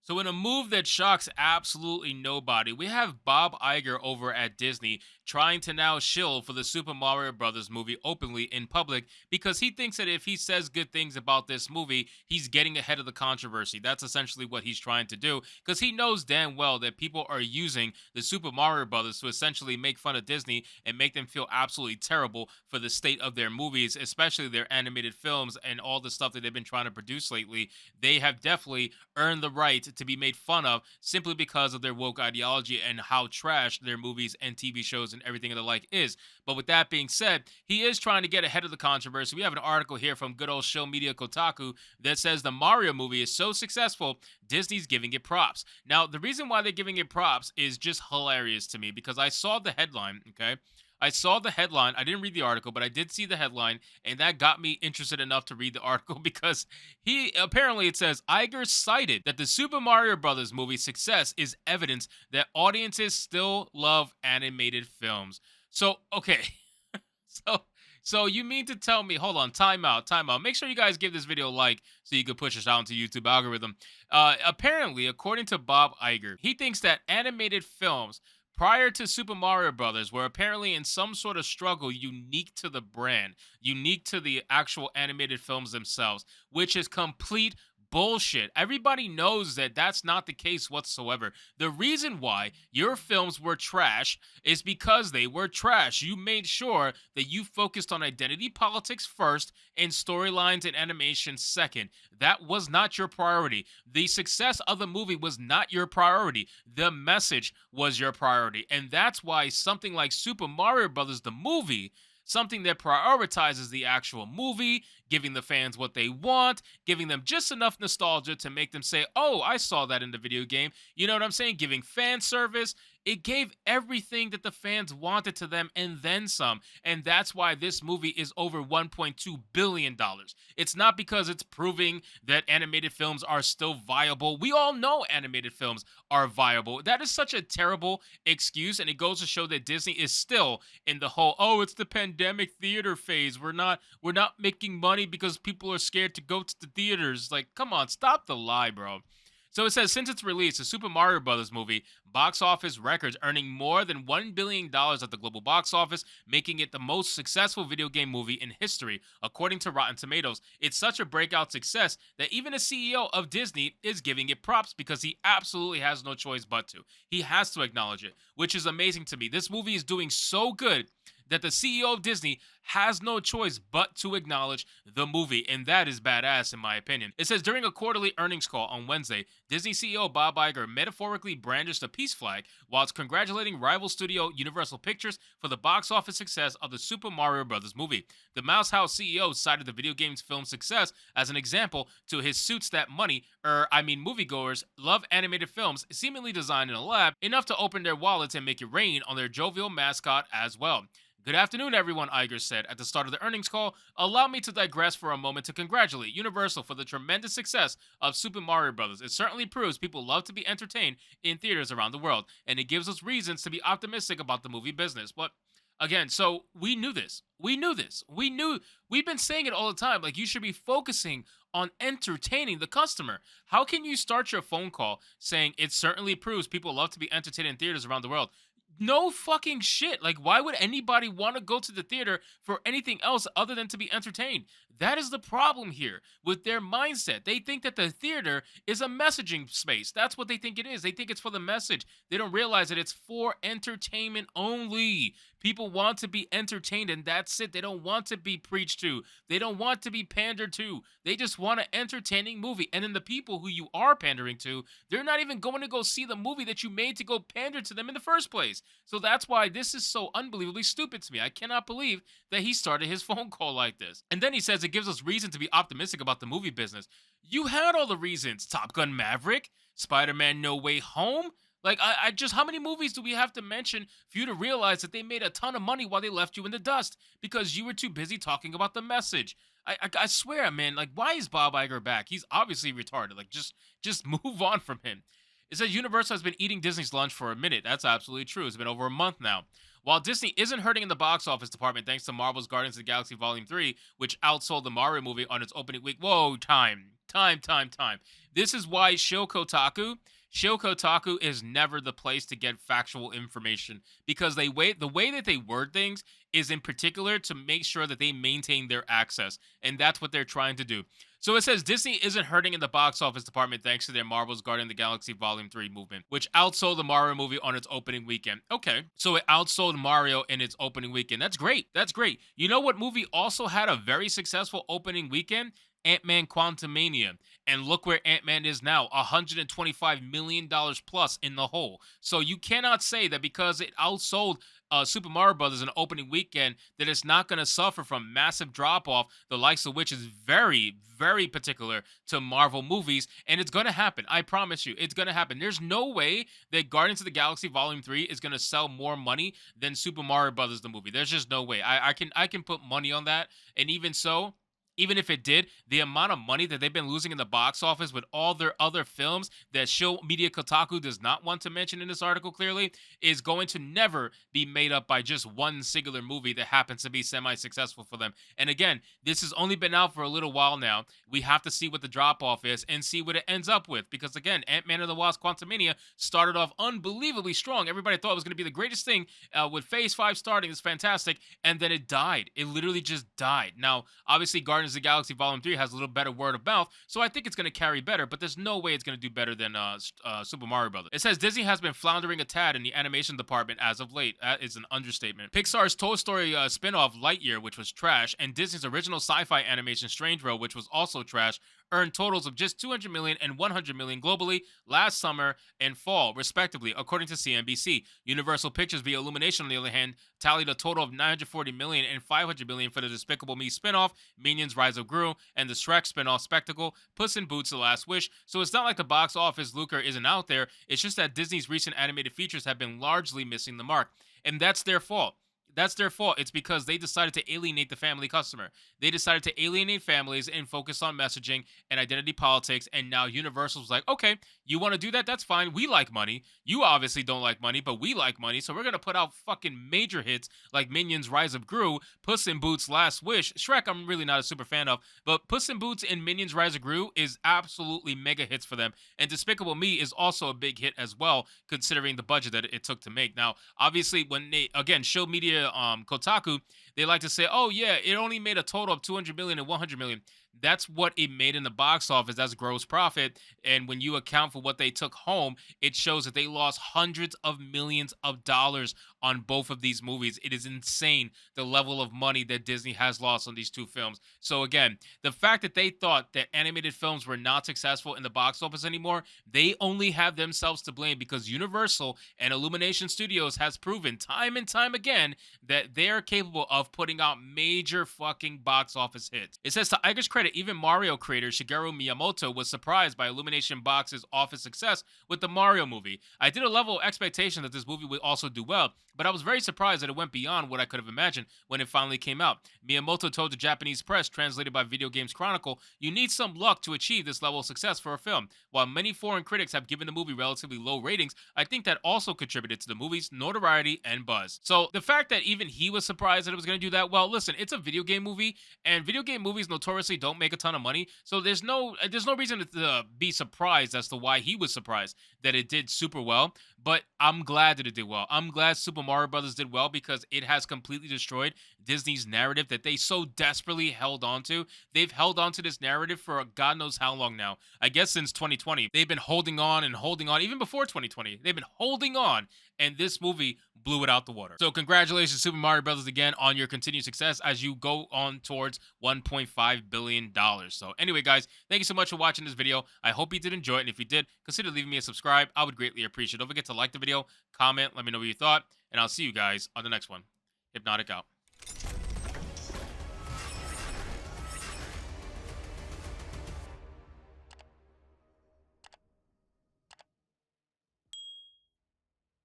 So, in a move that shocks absolutely nobody, we have Bob Iger over at Disney trying to now shill for the Super Mario Brothers movie openly in public because he thinks that if he says good things about this movie, he's getting ahead of the controversy. That's essentially what he's trying to do because he knows damn well that people are using the Super Mario Brothers to essentially make fun of Disney and make them feel absolutely terrible for the state of their movies, especially their animated films and all the stuff that they've been trying to produce lately. They have definitely earn the right to be made fun of simply because of their woke ideology and how trash their movies and TV shows and everything of the like is. But with that being said, he is trying to get ahead of the controversy. We have an article here from good old show media Kotaku that says the Mario movie is so successful, Disney's giving it props. Now, the reason why they're giving it props is just hilarious to me because I saw the headline, okay? I saw the headline. I didn't read the article, but I did see the headline, and that got me interested enough to read the article because he apparently it says Iger cited that the Super Mario Brothers movie success is evidence that audiences still love animated films. So, okay. So so you mean to tell me, hold on, time out, time out. Make sure you guys give this video a like so you can push us out into YouTube algorithm. Apparently, according to Bob Iger, he thinks that animated films prior to Super Mario Brothers were apparently in some sort of struggle unique to the brand, unique to the actual animated films themselves, which is complete bullshit. Everybody knows that that's not the case whatsoever. The reason why your films were trash is because they were trash. You made sure that you focused on identity politics first and storylines and animation second. That was not your priority. The success of the movie was not your priority. The message was your priority. And that's why something like Super Mario Brothers the movie, something that prioritizes the actual movie, giving the fans what they want, giving them just enough nostalgia to make them say, "Oh, I saw that in the video game." You know what I'm saying? Giving fan service. It gave everything that the fans wanted to them and then some. And that's why this movie is over $1.2 billion. It's not because it's proving that animated films are still viable. We all know animated films are viable. That is such a terrible excuse. And it goes to show that Disney is still in the whole, oh, it's the pandemic theater phase. We're not making money because people are scared to go to the theaters. Like, come on, stop the lie, bro. So it says since its release, the Super Mario Brothers movie box office records, earning more than $1 billion at the global box office, making it the most successful video game movie in history, according to Rotten Tomatoes. It's such a breakout success that even the CEO of Disney is giving it props because he absolutely has no choice but to. He has to acknowledge it, which is amazing to me. This movie is doing so good that the CEO of Disney has no choice but to acknowledge the movie, and that is badass in my opinion. It says during a quarterly earnings call on Wednesday, Disney CEO Bob Iger metaphorically brandished a peace flag whilst congratulating rival studio Universal Pictures for the box office success of the Super Mario Bros. Movie. The Mouse House CEO cited the video game's film success as an example to his suits that moviegoers love animated films seemingly designed in a lab enough to open their wallets and make it rain on their jovial mascot as well. Good afternoon, everyone, Iger said at the start of the earnings call. Allow me to digress for a moment to congratulate Universal for the tremendous success of Super Mario Bros. It certainly proves people love to be entertained in theaters around the world, and it gives us reasons to be optimistic about the movie business. But again, so we knew this. We knew this. We've been saying it all the time. Like, you should be focusing on entertaining the customer. How can you start your phone call saying it certainly proves people love to be entertained in theaters around the world? No fucking shit. Like, why would anybody want to go to the theater for anything else other than to be entertained? That is the problem here with their mindset. They think that the theater is a messaging space. That's what they think it is. They think it's for the message. They don't realize that it's for entertainment only. People want to be entertained, and that's it. They don't want to be preached to. They don't want to be pandered to. They just want an entertaining movie. And then the people who you are pandering to, they're not even going to go see the movie that you made to go pander to them in the first place. So that's why this is so unbelievably stupid to me. I cannot believe that he started his phone call like this. And then he says it gives us reason to be optimistic about the movie business. You had all the reasons. Top Gun Maverick, Spider-Man No Way Home. Like, I just, how many movies do we have to mention for you to realize that they made a ton of money while they left you in the dust because you were too busy talking about the message? I swear, man, like, why is Bob Iger back? He's obviously retarded. Like, just move on from him. It says Universal has been eating Disney's lunch for a minute. That's absolutely true. It's been over a month now. While Disney isn't hurting in the box office department thanks to Marvel's Guardians of the Galaxy Volume 3, which outsold the Mario movie on its opening week. Whoa, time. Time. This is why Shokotaku is never the place to get factual information because the way that they word things is in particular to make sure that they maintain their access, and that's what they're trying to do. So it says Disney isn't hurting in the box office department thanks to their Marvel's Guardian of the Galaxy Volume 3 movement, which outsold the Mario movie on its opening weekend. Okay, so it outsold Mario in its opening weekend. That's great. That's great. You know what movie also had a very successful opening weekend? Ant-Man Quantumania. And look where Ant-Man is now, $125 million plus in the hole. So you cannot say that because it outsold Super Mario Brothers in opening weekend that it's not going to suffer from massive drop-off, the likes of which is very, very particular to Marvel movies. And it's going to happen. I promise you, it's going to happen. There's no way that Guardians of the Galaxy Volume 3 is going to sell more money than Super Mario Brothers, the movie. There's just no way. I can put money on that. And even so, even if it did, the amount of money that they've been losing in the box office with all their other films that Show Media Kotaku does not want to mention in this article clearly is going to never be made up by just one singular movie that happens to be semi-successful for them. And again, this has only been out for a little while now. We have to see what the drop-off is and see what it ends up with. Because again, Ant-Man and the Wasp Quantumania started off unbelievably strong. Everybody thought it was going to be the greatest thing with Phase 5 starting. It's fantastic. And then it died. It literally just died. Now, obviously, Guardians of the Galaxy Volume 3 has a little better word of mouth, so I think it's going to carry better, but there's no way it's going to do better than Super Mario Brothers. It says Disney has been floundering a tad in the animation department as of late. That is an understatement. Pixar's Toy Story spin-off Lightyear, which was trash, and Disney's original sci-fi animation Strange World, which was also trash, earned totals of just 200 million and 100 million globally last summer and fall, respectively, according to CNBC. Universal Pictures via Illumination, on the other hand, tallied a total of 940 million and 500 million for the Despicable Me spinoff, Minions Rise of Gru, and the Shrek spinoff spectacle, Puss in Boots: The Last Wish. So it's not like the box office lucre isn't out there. It's just that Disney's recent animated features have been largely missing the mark. And that's their fault. That's their fault. It's because they decided to alienate the family customer. They decided to alienate families and focus on messaging and identity politics. And now Universal's like, okay, you want to do that? That's fine. We like money. You obviously don't like money, but we like money. So we're going to put out fucking major hits like Minions Rise of Gru, Puss in Boots Last Wish. Shrek, I'm really not a super fan of, but Puss in Boots and Minions Rise of Gru is absolutely mega hits for them. And Despicable Me is also a big hit as well, considering the budget that it took to make. Now, obviously, when they, again, show media Kotaku, they like to say, oh yeah, it only made a total of 200 million and 100 million. That's what it made in the box office. That's gross profit. And when you account for what they took home, it shows that they lost hundreds of millions of dollars on both of these movies. It is insane the level of money that Disney has lost on these two films. So again, the fact that they thought that animated films were not successful in the box office anymore, they only have themselves to blame because Universal and Illumination Studios has proven time and time again that they're capable of putting out major fucking box office hits. It says to Iger's credit, even Mario creator Shigeru Miyamoto was surprised by Illumination box office success with the Mario movie. I did a level of expectation that this movie would also do well, but I was very surprised that it went beyond what I could have imagined when it finally came out. Miyamoto told the Japanese press, translated by Video Games Chronicle, you need some luck to achieve this level of success for a film. While many foreign critics have given the movie relatively low ratings, I think that also contributed to the movie's notoriety and buzz. So the fact that even he was surprised that it was going to do that, well, listen, it's a video game movie, and video game movies notoriously don't make a ton of money, so there's no reason to be surprised as to why he was surprised that it did super well. But I'm glad that it did well. I'm glad Super Mario Brothers did well because it has completely destroyed Disney's narrative that they so desperately held on to. They've held on to this narrative for God knows how long now. I guess since 2020. They've been holding on and holding on, even before 2020. They've been holding on, and this movie blew it out the water. So congratulations, Super Mario Brothers, again on your continued success as you go on towards $1.5 billion. So anyway, guys, thank you so much for watching this video. I hope you did enjoy it, and if you did, consider leaving me a subscribe. I would greatly appreciate it. Don't forget to like the video, comment, let me know what you thought, and I'll see you guys on the next one. Hypnotic out.